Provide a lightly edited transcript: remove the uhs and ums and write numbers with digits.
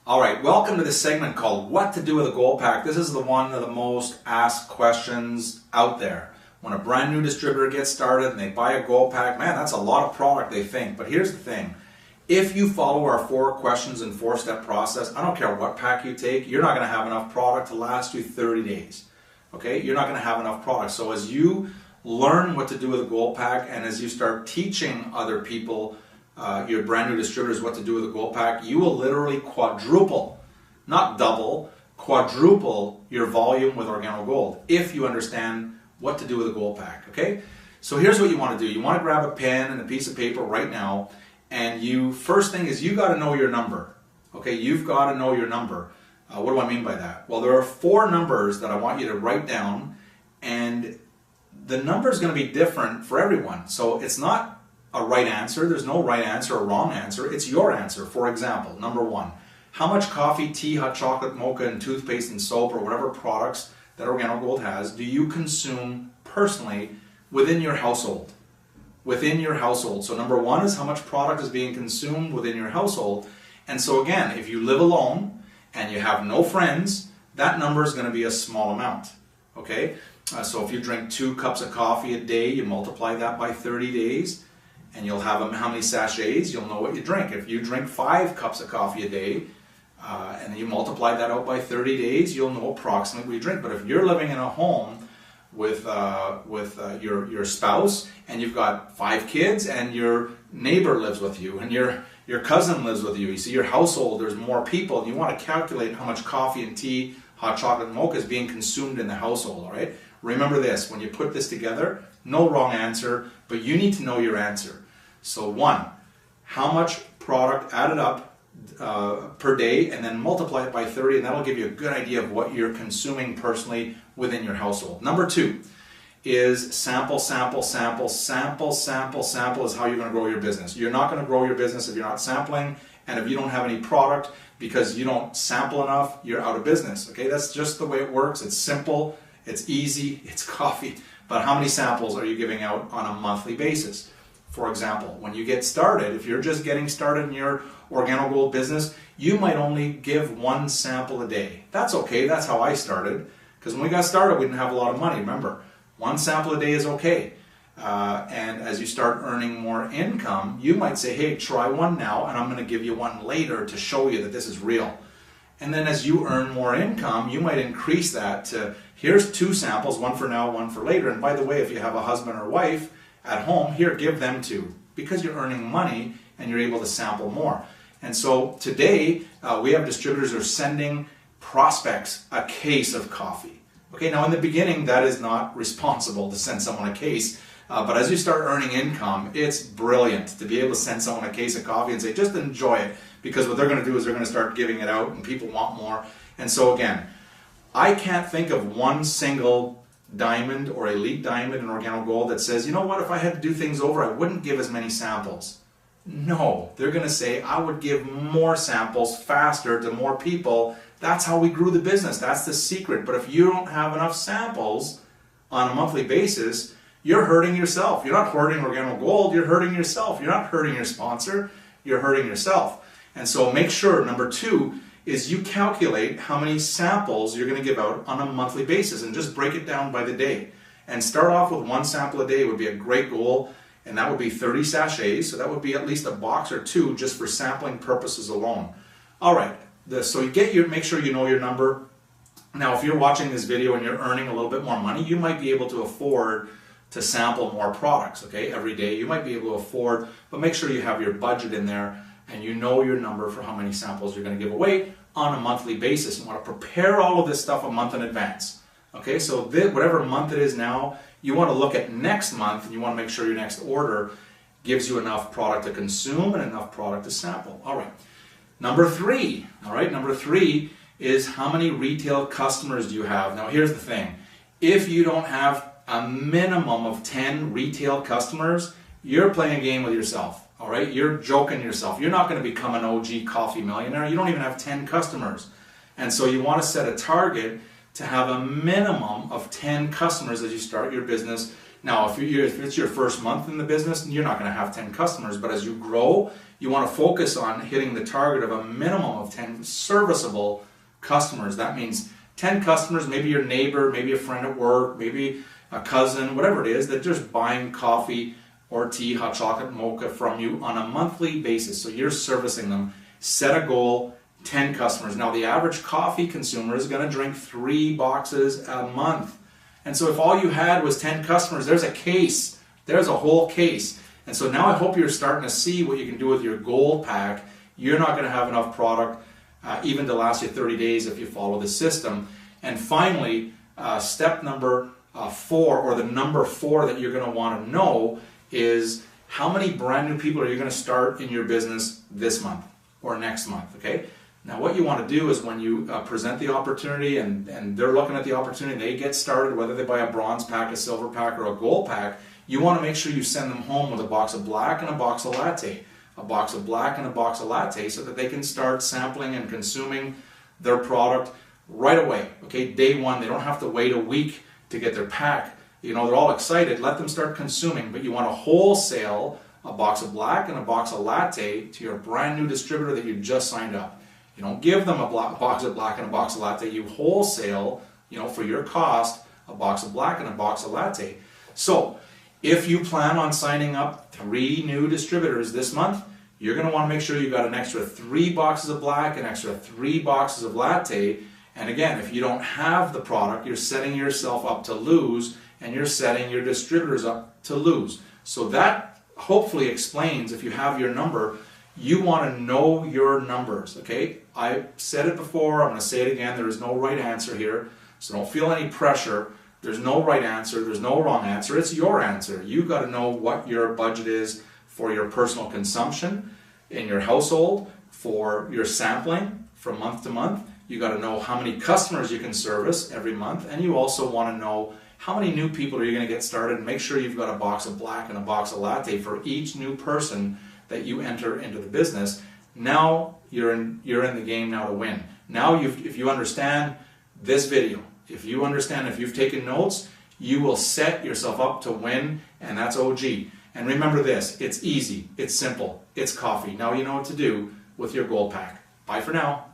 All right, welcome to this segment called What to Do with a Gold Pack. This is one of the most asked questions out there. When a brand new distributor gets started and they buy a gold pack, man, that's a lot of product, they think. But here's the thing. If you follow our 4 questions and 4-step process, I don't care what pack you take, you're not going to have enough product to last you 30 days. Okay? You're not going to have enough product. So as you learn what to do with a gold pack and as you start teaching other people, your brand new distributors, what to do with a gold pack, you will literally quadruple, not double, quadruple your volume with Organo Gold if you understand what to do with a gold pack. Okay? So here's what you want to do. You want to grab a pen and a piece of paper right now, and first thing is you got to know your number. Okay? You've got to know your number. What do I mean by that? Well, there are 4 numbers that I want you to write down, and the number is going to be different for everyone. So it's not a right answer. There's no right answer or wrong answer. It's your answer. For example, number 1, how much coffee, tea, hot chocolate, mocha, and toothpaste and soap or whatever products that Organo Gold has do you consume personally within your household? Within your household. So number 1 is how much product is being consumed within your household. And so again, if you live alone and you have no friends, that number is going to be a small amount. Okay? So if you drink 2 cups of coffee a day, you multiply that by 30 days. And you'll have how many sachets, you'll know what you drink. If you drink 5 cups of coffee a day, and then you multiply that out by 30 days, you'll know approximately what you drink. But if you're living in a home with your spouse, and you've got 5 kids, and your neighbor lives with you, and your cousin lives with you, you see your household, there's more people, and you want to calculate how much coffee and tea, hot chocolate and mocha is being consumed in the household, all right? Remember this, when you put this together, no wrong answer, but you need to know your answer. So 1, how much product added up per day, and then multiply it by 30, and that'll give you a good idea of what you're consuming personally within your household. Number 2 is sample, sample, sample, sample, sample, sample is how you're going to grow your business. You're not going to grow your business if you're not sampling, and if you don't have any product because you don't sample enough, you're out of business. Okay, that's just the way it works. It's simple, it's easy, it's coffee. But how many samples are you giving out on a monthly basis? For example, when you get started, if you're just getting started in your Organo Gold business, you might only give 1 sample a day. That's okay, that's how I started. Because when we got started, we didn't have a lot of money. Remember, 1 sample a day is okay. And as you start earning more income, you might say, hey, try 1 now, and I'm going to give you 1 later to show you that this is real. And then as you earn more income, you might increase that to, here's 2 samples, 1 for now, 1 for later. And by the way, if you have a husband or wife at home, here, give them 2, because you're earning money and you're able to sample more. And so today, we have distributors who are sending prospects a case of coffee. Okay, now in the beginning, that is not responsible to send someone a case, but as you start earning income, it's brilliant to be able to send someone a case of coffee and say, just enjoy it, because what they're going to do is they're going to start giving it out and people want more. And so again, I can't think of 1 single diamond or elite diamond in Organo Gold that says, you know what, if I had to do things over, I wouldn't give as many samples. No, they're going to say, I would give more samples faster to more people. That's how we grew the business. That's the secret. But if you don't have enough samples on a monthly basis, you're hurting yourself. You're not hurting Organo Gold, you're hurting yourself. You're not hurting your sponsor, you're hurting yourself. And so make sure, number 2, is you calculate how many samples you're going to give out on a monthly basis and just break it down by the day. And start off with 1 sample a day would be a great goal, and that would be 30 sachets, so that would be at least a box or 2 just for sampling purposes alone. All right, so make sure you know your number. Now, if you're watching this video and you're earning a little bit more money, you might be able to afford to sample more products, okay, every day. You might be able to afford, but make sure you have your budget in there and you know your number for how many samples you're going to give away on a monthly basis. You want to prepare all of this stuff a month in advance. Okay, so whatever month it is now, you want to look at next month and you want to make sure your next order gives you enough product to consume and enough product to sample. All right, number 3. All right, number 3 is how many retail customers do you have? Now here's the thing. If you don't have a minimum of 10 retail customers, you're playing a game with yourself. All right, you're joking yourself. You're not going to become an OG coffee millionaire. You don't even have 10 customers. And so you want to set a target to have a minimum of 10 customers as you start your business Now, if it's your first month in the business, you're not going to have 10 customers, but as you grow, you want to focus on hitting the target of a minimum of 10 serviceable customers. That means 10 customers, maybe your neighbor, maybe a friend at work, maybe a cousin, whatever it is, that just buying coffee or tea, hot chocolate, mocha from you on a monthly basis. So you're servicing them. Set a goal, 10 customers. Now, the average coffee consumer is going to drink 3 boxes a month. And so if all you had was 10 customers, there's a case. There's a whole case. And so now I hope you're starting to see what you can do with your gold pack. You're not going to have enough product even to last you 30 days if you follow the system. And finally, step number 4, or the number 4 that you're going to want to know, is how many brand new people are you going to start in your business this month or next month, okay? Now what you want to do is when you present the opportunity and they're looking at the opportunity, they get started, whether they buy a bronze pack, a silver pack, or a gold pack, you want to make sure you send them home with a box of black and a box of latte. A box of black and a box of latte, so that they can start sampling and consuming their product right away, okay? Day one, they don't have to wait a week to get their pack. You know, they're all excited, let them start consuming, but you want to wholesale a box of black and a box of latte to your brand new distributor that you just signed up. You don't give them a box of black and a box of latte. You wholesale, you know, for your cost, a box of black and a box of latte. So, if you plan on signing up 3 new distributors this month, you're going to want to make sure you've got an extra 3 boxes of black, an extra 3 boxes of latte. And again, if you don't have the product, you're setting yourself up to lose, and you're setting your distributors up to lose. So that hopefully explains, if you have your number, you want to know your numbers, okay? I said it before, I'm going to say it again, there is no right answer here, so don't feel any pressure. There's no right answer, there's no wrong answer, it's your answer. You've got to know what your budget is for your personal consumption in your household, for your sampling from month to month. You got to know how many customers you can service every month, and you also want to know how many new people are you going to get started, and make sure you've got a box of black and a box of latte for each new person that you enter into the business. Now you're in the game now to win. Now if you understand this video, if you've taken notes, you will set yourself up to win, and that's OG. And remember this, it's easy, it's simple, it's coffee. Now you know what to do with your gold pack. Bye for now.